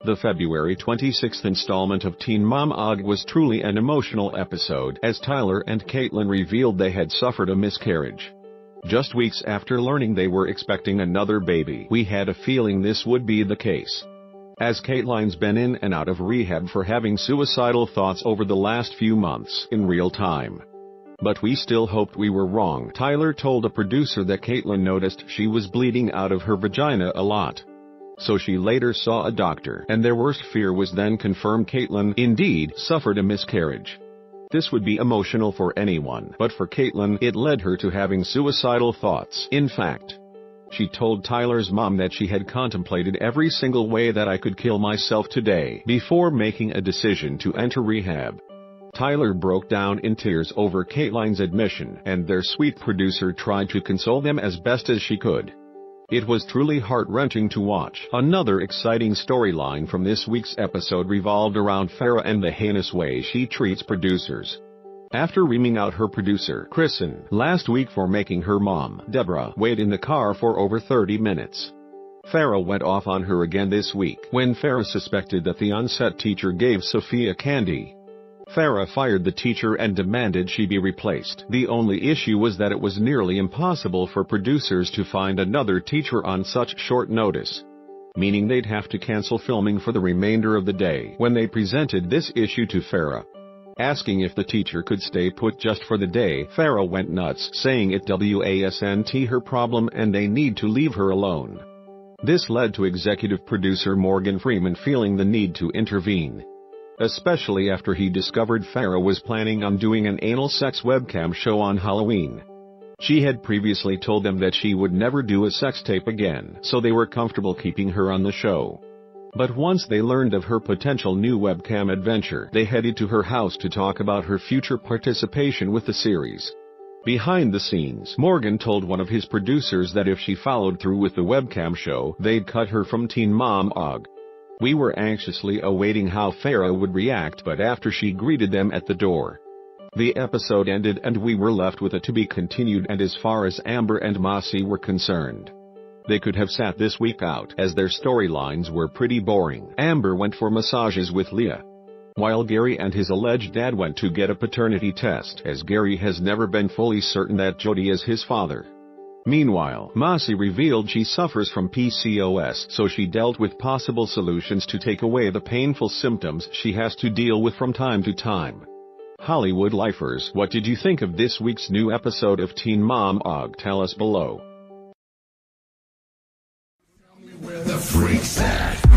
The February 26th installment of Teen Mom OG was truly an emotional episode as Tyler and Catelynn revealed they had suffered a miscarriage. Just weeks after learning they were expecting another baby, we had a feeling this would be the case. As Catelynn's been in and out of rehab for having suicidal thoughts over the last few months in real time. But we still hoped we were wrong. Tyler told a producer that Catelynn noticed she was bleeding out of her vagina a lot. So she later saw a doctor, and their worst fear was then confirmed. Catelynn, indeed, suffered a miscarriage. This would be emotional for anyone, but for Catelynn, it led her to having suicidal thoughts. In fact, she told Tyler's mom that she had contemplated every single way that I could kill myself today before making a decision to enter rehab. Tyler broke down in tears over Catelynn's admission, and their sweet producer tried to console them as best as she could. It was truly heart-wrenching to watch. Another exciting storyline from this week's episode revolved around Farrah and the heinous way she treats producers. After reaming out her producer, Kristen, last week for making her mom, Deborah, wait in the car for over 30 minutes. Farrah went off on her again this week when Farrah suspected that the on-set teacher gave Sophia candy. Farrah fired the teacher and demanded she be replaced. The only issue was that it was nearly impossible for producers to find another teacher on such short notice, meaning they'd have to cancel filming for the remainder of the day. When they presented this issue to Farrah, asking if the teacher could stay put just for the day, Farrah went nuts, saying it wasn't her problem and they need to leave her alone. This led to executive producer Morgan Freeman feeling the need to intervene, especially after he discovered Farrah was planning on doing an anal sex webcam show on Halloween. She had previously told them that she would never do a sex tape again, so they were comfortable keeping her on the show. But once they learned of her potential new webcam adventure, they headed to her house to talk about her future participation with the series. Behind the scenes, Morgan told one of his producers that if she followed through with the webcam show, they'd cut her from Teen Mom OG. We were anxiously awaiting how Farrah would react, but after she greeted them at the door, the episode ended and we were left with a to be continued. And as far as Amber and Mossy were concerned, they could have sat this week out as their storylines were pretty boring. Amber went for massages with Leah, while Gary and his alleged dad went to get a paternity test, as Gary has never been fully certain that Jody is his father. Meanwhile, Mossy revealed she suffers from PCOS, so she dealt with possible solutions to take away the painful symptoms she has to deal with from time to time. Hollywood lifers, what did you think of this week's new episode of Teen Mom OG? Tell us below. Tell me where the freak's at.